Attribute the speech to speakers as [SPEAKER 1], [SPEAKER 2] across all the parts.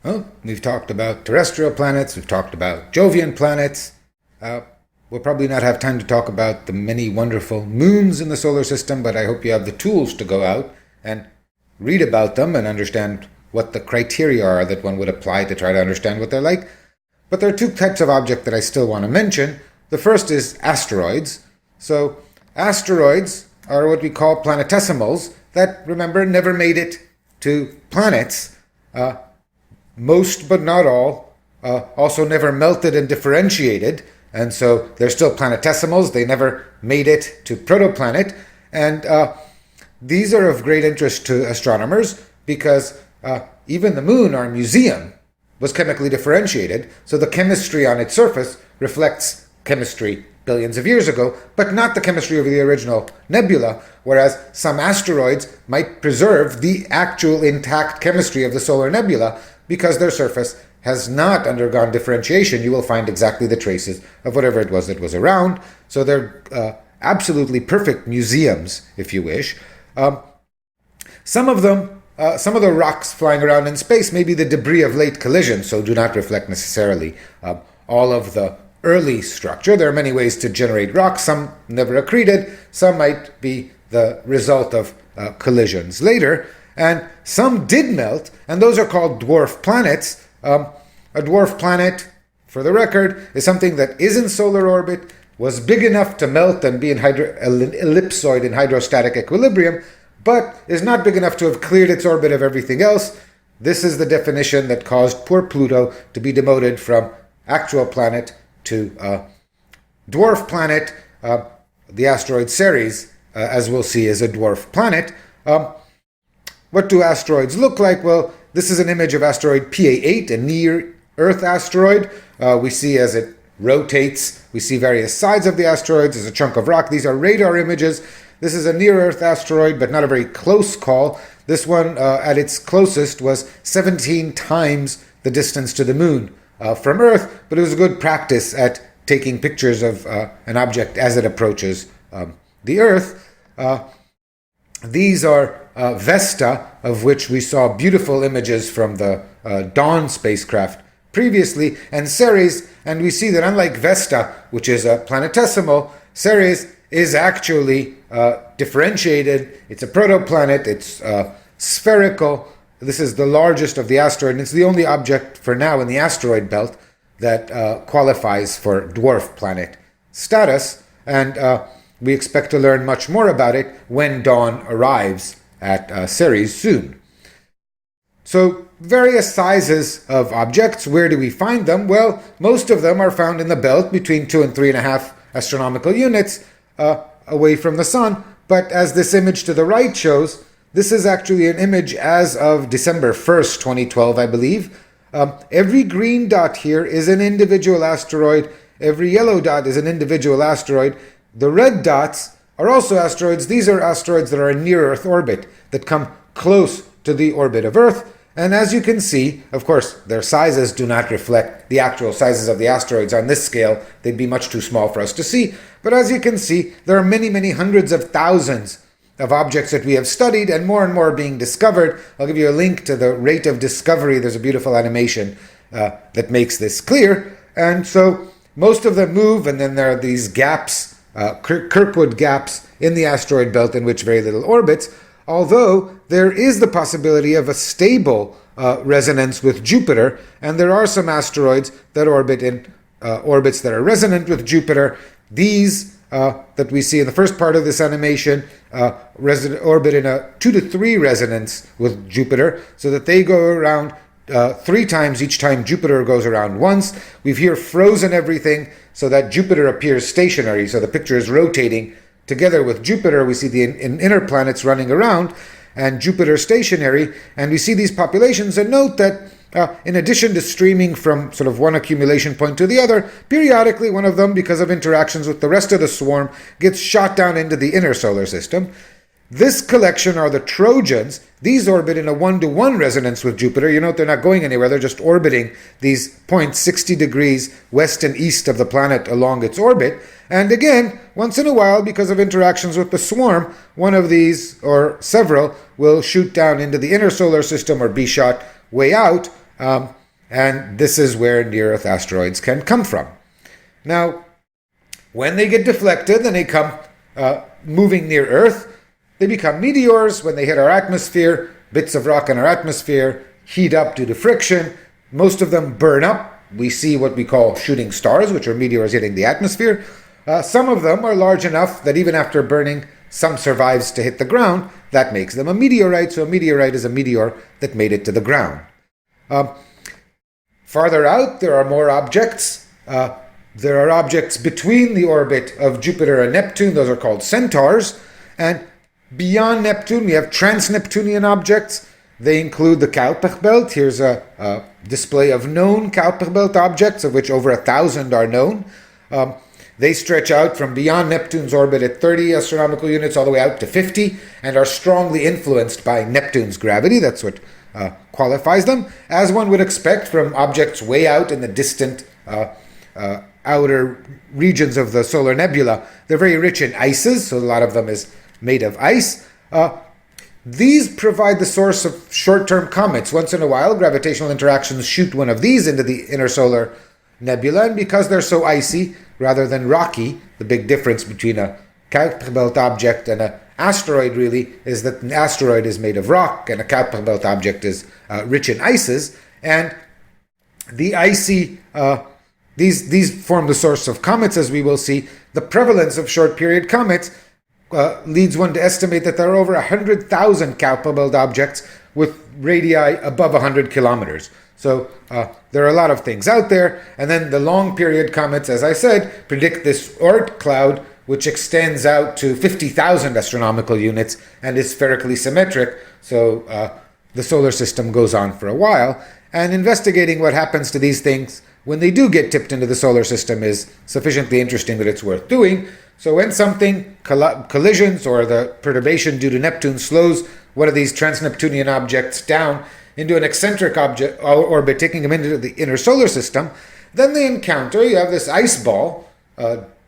[SPEAKER 1] Well, we've talked about terrestrial planets, we've talked about Jovian planets. We'll probably not have time to talk about the many wonderful moons in the solar system, but I hope you have the tools to go out and read about them and understand what the criteria are that one would apply to try to understand what they're like. But there are two types of object that I still want to mention. The first is asteroids. So asteroids are what we call planetesimals that, remember, never made it to planets. Most but not all also never melted and differentiated, and so they're still planetesimals. They never made it to protoplanet, and these are of great interest to astronomers because even the moon, our museum, was chemically differentiated, so the chemistry on its surface reflects chemistry billions of years ago, but not the chemistry of the original nebula, whereas some asteroids might preserve the actual intact chemistry of the solar nebula because their surface has not undergone differentiation. You will find exactly the traces of whatever it was that was around, so they're absolutely perfect museums, if you wish. Some of the rocks flying around in space may be the debris of late collisions, so do not reflect necessarily all of the early structure. There are many ways to generate rocks. Some never accreted. Some might be the result of collisions later. And some did melt, and those are called dwarf planets. A dwarf planet, for the record, is something that is in solar orbit, was big enough to melt and be in ellipsoid in hydrostatic equilibrium, but is not big enough to have cleared its orbit of everything else. This is the definition that caused poor Pluto to be demoted from actual planet to dwarf planet. The asteroid Ceres, as we'll see, is a dwarf planet. What do asteroids look like? Well, this is an image of asteroid PA8, a near-Earth asteroid. We see as it rotates, we see various sides of the asteroids. There's a chunk of rock. These are radar images. This is a near-Earth asteroid, but not a very close call. This one, at its closest, was 17 times the distance to the moon from Earth, but it was a good practice at taking pictures of an object as it approaches the Earth. These are Vesta, of which we saw beautiful images from the Dawn spacecraft previously, and Ceres, and we see that unlike Vesta, which is a planetesimal, Ceres is actually differentiated. It's a protoplanet, it's spherical. This is the largest of the asteroid, and it's the only object for now in the asteroid belt that qualifies for dwarf planet status, and we expect to learn much more about it when Dawn arrives at Ceres soon. So, various sizes of objects, where do we find them? Well, most of them are found in the belt between 2 and 3.5 astronomical units away from the sun, but as this image to the right shows, this is actually an image as of December 1st, 2012, I believe. Every green dot here is an individual asteroid. Every yellow dot is an individual asteroid. The red dots are also asteroids. These are asteroids that are in near-Earth orbit, that come close to the orbit of Earth. And as you can see, of course, their sizes do not reflect the actual sizes of the asteroids on this scale. They'd be much too small for us to see. But as you can see, there are many, many hundreds of thousands of objects that we have studied, and more are being discovered. I'll give you a link to the rate of discovery. There's a beautiful animation that makes this clear. And so most of them move, and then there are these gaps, Kirkwood gaps in the asteroid belt in which very little orbits, although there is the possibility of a stable resonance with Jupiter, and there are some asteroids that orbit in orbits that are resonant with Jupiter. These that we see in the first part of this animation orbit in a 2 to 3 resonance with Jupiter, so that they go around 3 times each time Jupiter goes around once. We've here frozen everything so that Jupiter appears stationary, so the picture is rotating together with Jupiter. We see the inner planets running around and Jupiter stationary, and we see these populations, and note that in addition to streaming from sort of one accumulation point to the other, periodically one of them, because of interactions with the rest of the swarm, gets shot down into the inner solar system. This collection are the Trojans. These orbit in a 1-to-1 resonance with Jupiter. You note they're not going anywhere. They're just orbiting these points 60 degrees west and east of the planet along its orbit. And again, once in a while, because of interactions with the swarm, one of these, or several, will shoot down into the inner solar system or be shot way out. And this is where near-Earth asteroids can come from. Now, when they get deflected and they come moving near Earth, they become meteors. When they hit our atmosphere, bits of rock in our atmosphere heat up due to friction. Most of them burn up. We see what we call shooting stars, which are meteors hitting the atmosphere. Some of them are large enough that even after burning, some survives to hit the ground. That makes them a meteorite. So a meteorite is a meteor that made it to the ground. Farther out, there are more objects. There are objects between the orbit of Jupiter and Neptune. Those are called centaurs. And beyond Neptune, we have trans-Neptunian objects. They include the Kuiper belt. Here's a display of known Kuiper belt objects, of which over 1,000 are known. They stretch out from beyond Neptune's orbit at 30 astronomical units all the way out to 50 and are strongly influenced by Neptune's gravity. That's what qualifies them, as one would expect from objects way out in the distant outer regions of the solar nebula. They're very rich in ices, so a lot of them is made of ice. These provide the source of short-term comets. Once in a while, gravitational interactions shoot one of these into the inner solar nebula, and because they're so icy rather than rocky, the big difference between a Kuiper belt object and an asteroid really is that an asteroid is made of rock and a Kuiper belt object is rich in ices, and the icy these form the source of comets, as we will see. The prevalence of short-period comets leads one to estimate that there are over 100,000 Kuiper belt objects with radii above 100 kilometers. So there are a lot of things out there. And then the long-period comets, as I said, predict this Oort cloud, which extends out to 50,000 astronomical units and is spherically symmetric. So the solar system goes on for a while. And investigating what happens to these things when they do get tipped into the solar system is sufficiently interesting that it's worth doing. So when something collisions or the perturbation due to Neptune slows one of these trans-Neptunian objects down into an eccentric orbit, taking them into the inner solar system, then they encounter, you have this ice ball,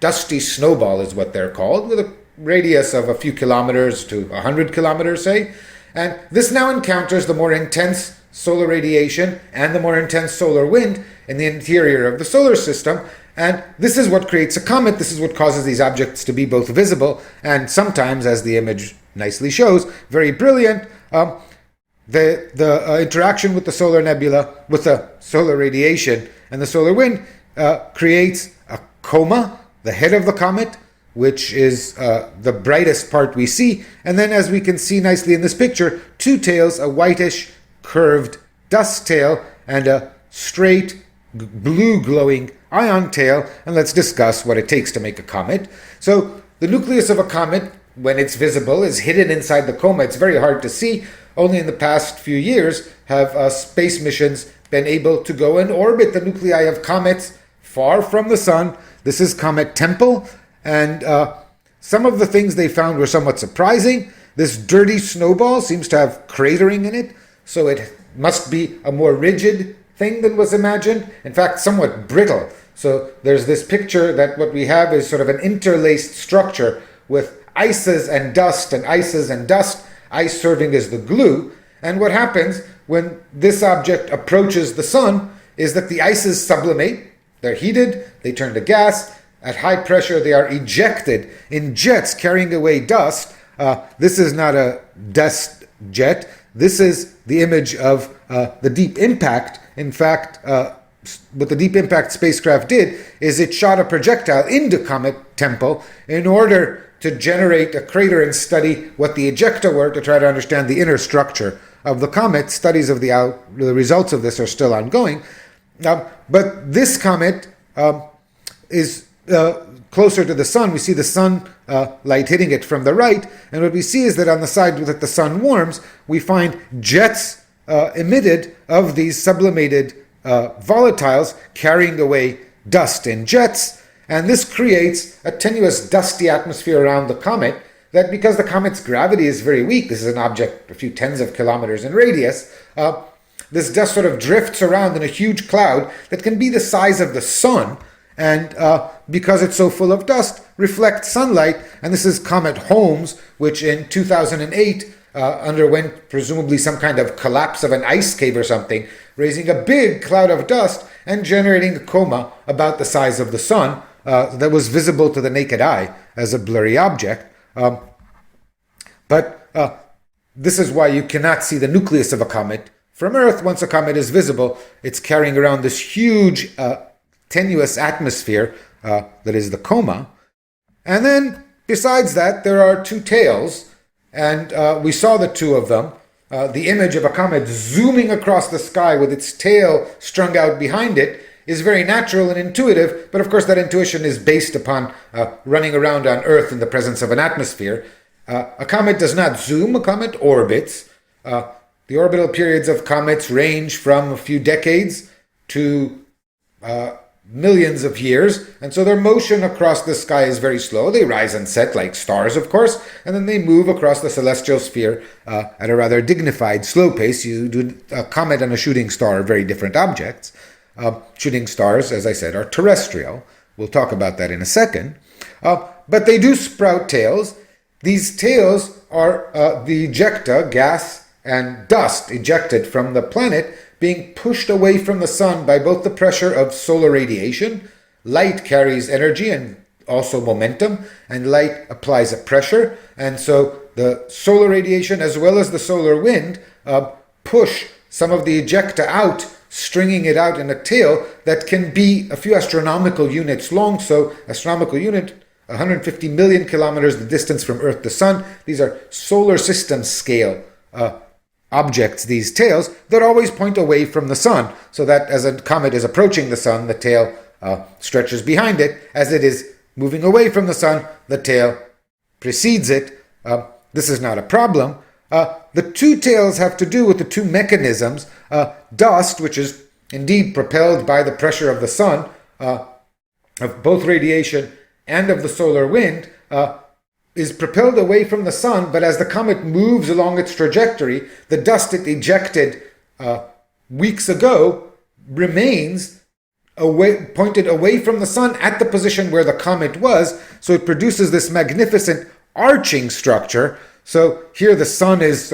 [SPEAKER 1] dusty snowball is what they're called, with a radius of a few kilometers to 100 kilometers, say. And this now encounters the more intense solar radiation and the more intense solar wind in the interior of the solar system. And this is what creates a comet. This is what causes these objects to be both visible and sometimes, as the image nicely shows, very brilliant. The interaction with the solar nebula, with the solar radiation and the solar wind creates a coma, the head of the comet, which is the brightest part we see. And then, as we can see nicely in this picture, two tails, a whitish curved dust tail and a straight blue glowing ion tail. And let's discuss what it takes to make a comet. So the nucleus of a comet, when it's visible, is hidden inside the coma. It's very hard to see. Only in the past few years have space missions been able to go and orbit the nuclei of comets far from the sun. This is Comet Tempel, and some of the things they found were somewhat surprising. This dirty snowball seems to have cratering in it, so it must be a more rigid thing than was imagined. In fact, somewhat brittle. So there's this picture that what we have is sort of an interlaced structure with ices and dust and ices and dust, ice serving as the glue. And what happens when this object approaches the sun is that the ices sublimate, they're heated, they turn to gas. At high pressure, they are ejected in jets carrying away dust. This is not a dust jet. This is the image of the Deep Impact. In fact, what the Deep Impact spacecraft did is it shot a projectile into Comet Tempel in order to generate a crater and study what the ejecta were to try to understand the inner structure of the comet. Studies of the results of this are still ongoing. But this comet is closer to the sun. We see the sun light hitting it from the right, and what we see is that on the side that the sun warms, we find jets emitted of these sublimated volatiles carrying away dust in jets. And this creates a tenuous, dusty atmosphere around the comet that, because the comet's gravity is very weak, this is an object a few tens of kilometers in radius, this dust sort of drifts around in a huge cloud that can be the size of the sun, and because it's so full of dust, reflects sunlight. And this is Comet Holmes, which in 2008 underwent presumably some kind of collapse of an ice cave or something, raising a big cloud of dust and generating a coma about the size of the sun that was visible to the naked eye as a blurry object. But this is why you cannot see the nucleus of a comet from Earth. Once a comet is visible, it's carrying around this huge tenuous atmosphere that is the coma. And then, besides that, there are two tails, and we saw the two of them. The image of a comet zooming across the sky with its tail strung out behind it is very natural and intuitive, but of course that intuition is based upon running around on Earth in the presence of an atmosphere. A comet does not zoom, a comet orbits. The orbital periods of comets range from a few decades to millions of years, and so their motion across the sky is very slow. They rise and set like stars, of course, and then they move across the celestial sphere at a rather dignified, slow pace. A comet and a shooting star are very different objects. Shooting stars, as I said, are terrestrial. We'll talk about that in a second. But they do sprout tails. These tails are the ejecta, gas and dust ejected from the planet, being pushed away from the sun by both the pressure of solar radiation. Light carries energy and also momentum, and light applies a pressure. And so the solar radiation as well as the solar wind push some of the ejecta out, stringing it out in a tail that can be a few astronomical units long. So astronomical unit, 150 million kilometers, the distance from Earth to Sun. These are solar system scale objects, these tails, that always point away from the sun, so that as a comet is approaching the sun, the tail stretches behind it. As it is moving away from the sun, the tail precedes it. This is not a problem. The two tails have to do with the two mechanisms. Dust, which is indeed propelled by the pressure of the sun, of both radiation and of the solar wind, is propelled away from the sun, but as the comet moves along its trajectory, the dust it ejected weeks ago remains pointed away from the sun at the position where the comet was, so it produces this magnificent arching structure. So here the sun is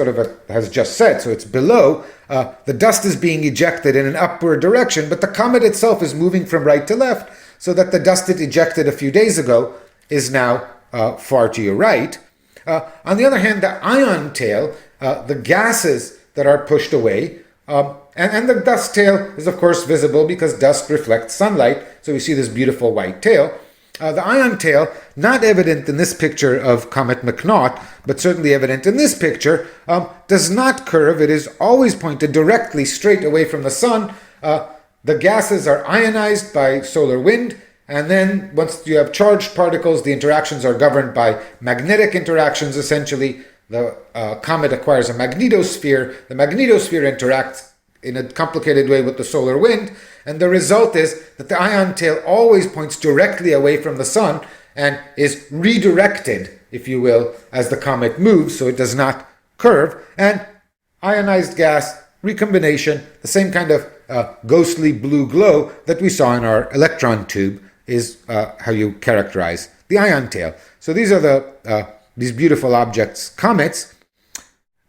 [SPEAKER 1] has just set, so it's below. The dust is being ejected in an upward direction, but the comet itself is moving from right to left, so that the dust it ejected a few days ago is now far to your right. On the other hand, the ion tail, the gases that are pushed away, and the dust tail is of course visible because dust reflects sunlight, so we see this beautiful white tail. The ion tail, not evident in this picture of Comet McNaught, but certainly evident in this picture, does not curve. It is always pointed directly straight away from the sun. The gases are ionized by solar wind, and then once you have charged particles, the interactions are governed by magnetic interactions, essentially. The comet acquires a magnetosphere. The magnetosphere interacts in a complicated way with the solar wind, and the result is that the ion tail always points directly away from the sun and is redirected, if you will, as the comet moves, so it does not curve. And ionized gas recombination, the same kind of ghostly blue glow that we saw in our electron tube, is how you characterize the ion tail. So these are these beautiful objects, comets.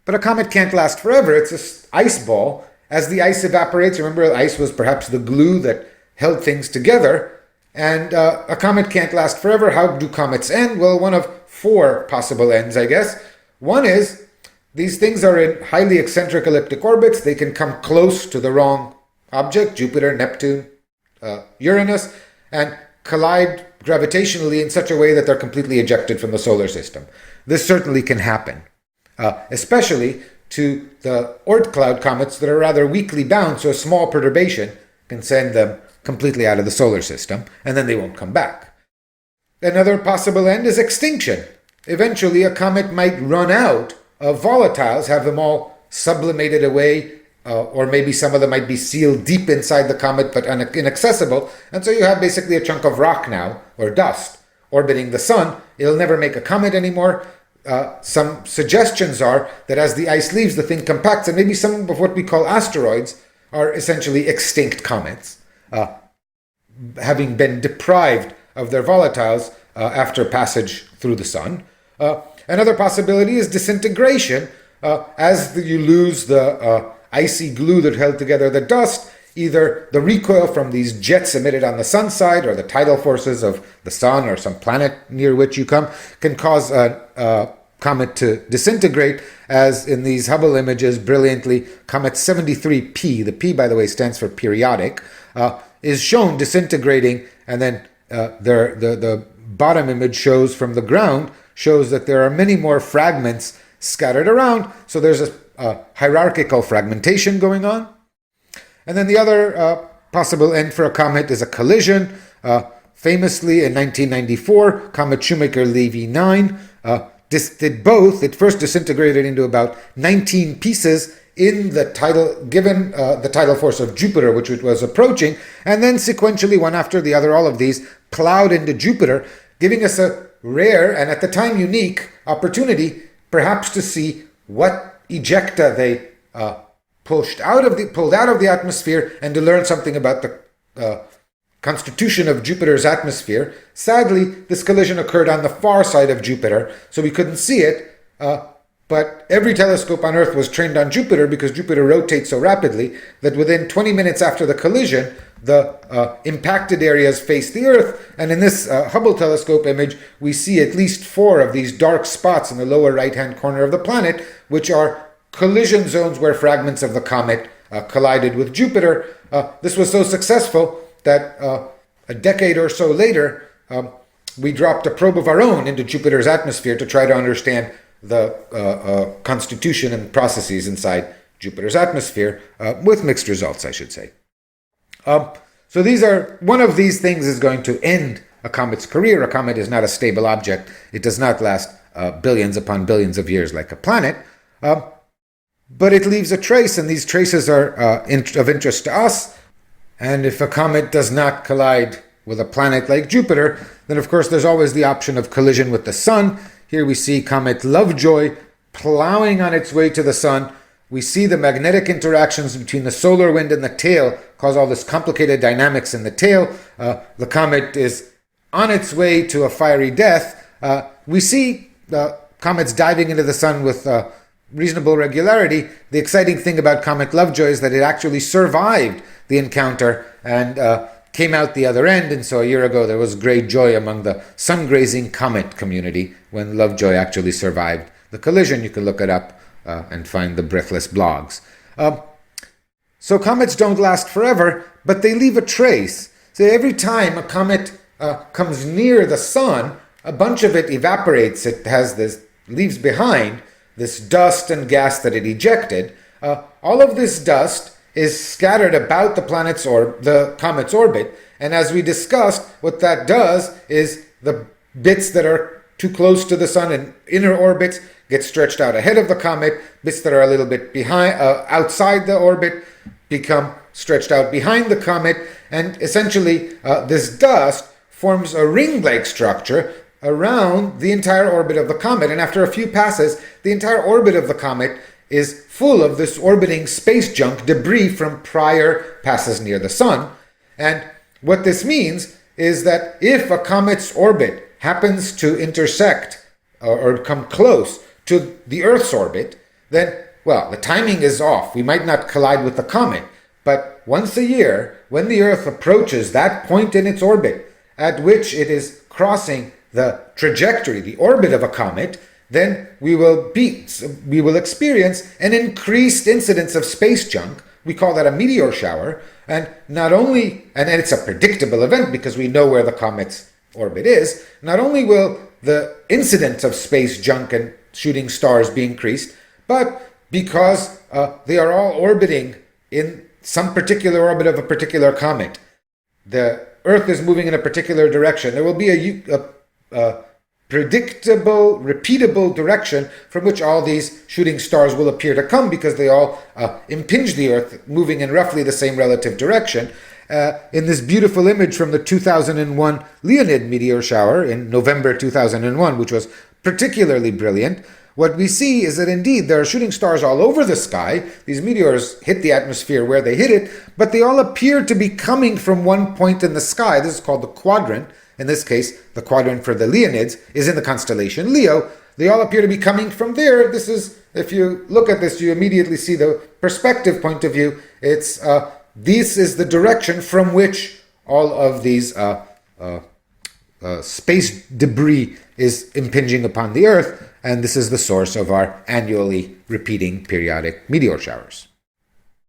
[SPEAKER 1] But a comet can't last forever. It's an ice ball. As the ice evaporates, remember, ice was perhaps the glue that held things together, and a comet can't last forever. How do comets end? Well, one of four possible ends, I guess. One is these things are in highly eccentric elliptic orbits. They can come close to the wrong object, Jupiter, Neptune, Uranus, and collide gravitationally in such a way that they're completely ejected from the solar system. This certainly can happen, especially to the Oort cloud comets that are rather weakly bound, so a small perturbation can send them completely out of the solar system, and then they won't come back. Another possible end is extinction. Eventually, a comet might run out of volatiles, have them all sublimated away, or maybe some of them might be sealed deep inside the comet but inaccessible, and so you have basically a chunk of rock now, or dust, orbiting the sun. It'll never make a comet anymore. Some suggestions are that as the ice leaves, the thing compacts, and maybe some of what we call asteroids are essentially extinct comets, having been deprived of their volatiles after passage through the sun. Another possibility is disintegration. As you lose the icy glue that held together the dust, either the recoil from these jets emitted on the sun side or the tidal forces of the sun or some planet near which you come can cause a comet to disintegrate, as in these Hubble images brilliantly, Comet 73P, the P, by the way, stands for periodic, is shown disintegrating, and then the bottom image shows from the ground, shows that there are many more fragments scattered around, so there's a hierarchical fragmentation going on. And then the other possible end for a comet is a collision. Famously, in 1994, Comet Shoemaker-Levy 9 did both. It first disintegrated into about 19 pieces in the the tidal force of Jupiter, which it was approaching, and then sequentially, one after the other, all of these plowed into Jupiter, giving us a rare and at the time unique opportunity, perhaps to see what ejecta they pulled out of the atmosphere, and to learn something about the constitution of Jupiter's atmosphere. Sadly, this collision occurred on the far side of Jupiter, so we couldn't see it, but every telescope on Earth was trained on Jupiter because Jupiter rotates so rapidly that within 20 minutes after the collision, the impacted areas face the Earth, and in this Hubble telescope image, we see at least 4 of these dark spots in the lower right-hand corner of the planet, which are collision zones where fragments of the comet collided with Jupiter. This was so successful that a decade or so later, we dropped a probe of our own into Jupiter's atmosphere to try to understand the constitution and processes inside Jupiter's atmosphere, with mixed results, I should say. So one of these things is going to end a comet's career. A comet is not a stable object. It does not last billions upon billions of years like a planet. But it leaves a trace, and these traces are of interest to us. And if a comet does not collide with a planet like Jupiter, then of course there's always the option of collision with the sun. Here we see Comet Lovejoy plowing on its way to the sun. We see the magnetic interactions between the solar wind and the tail cause all this complicated dynamics in the tail. The comet is on its way to a fiery death. We see comets diving into the sun with reasonable regularity. The exciting thing about Comet Lovejoy is that it actually survived the encounter and came out the other end, and so a year ago there was great joy among the sun-grazing comet community when Lovejoy actually survived the collision. You can look it up and find the breathless blogs. So comets don't last forever, but they leave a trace. So every time a comet comes near the sun, a bunch of it evaporates. It leaves behind this dust and gas that it ejected. All of this dust is scattered about the comet's orbit, and as we discussed, what that does is the bits that are too close to the sun in inner orbits get stretched out ahead of the comet. Bits that are a little bit behind, outside the orbit, become stretched out behind the comet, and essentially this dust forms a ring-like structure around the entire orbit of the comet, and after a few passes, the entire orbit of the comet is full of this orbiting space junk, debris from prior passes near the sun. And what this means is that if a comet's orbit happens to intersect or come close to the Earth's orbit, then, well, the timing is off. We might not collide with the comet, but once a year, when the Earth approaches that point in its orbit at which it is crossing the trajectory, the orbit of a comet, then we will experience an increased incidence of space junk. We call that a meteor shower, and it's a predictable event because we know where the comet's orbit is. Not only will the incidence of space junk and shooting stars be increased, but because they are all orbiting in some particular orbit of a particular comet, the Earth is moving in a particular direction. There will be a predictable, repeatable direction from which all these shooting stars will appear to come because they all impinge the Earth, moving in roughly the same relative direction. In this beautiful image from the 2001 Leonid meteor shower in November 2001, which was particularly brilliant, what we see is that indeed there are shooting stars all over the sky. These meteors hit the atmosphere where they hit it, but they all appear to be coming from one point in the sky. This is called the quadrant. In this case, the quadrant for the Leonids is in the constellation Leo. They all appear to be coming from there. This is, if you look at this, you immediately see the perspective point of view. It's this is the direction from which all of these space debris is impinging upon the Earth, and this is the source of our annually repeating periodic meteor showers.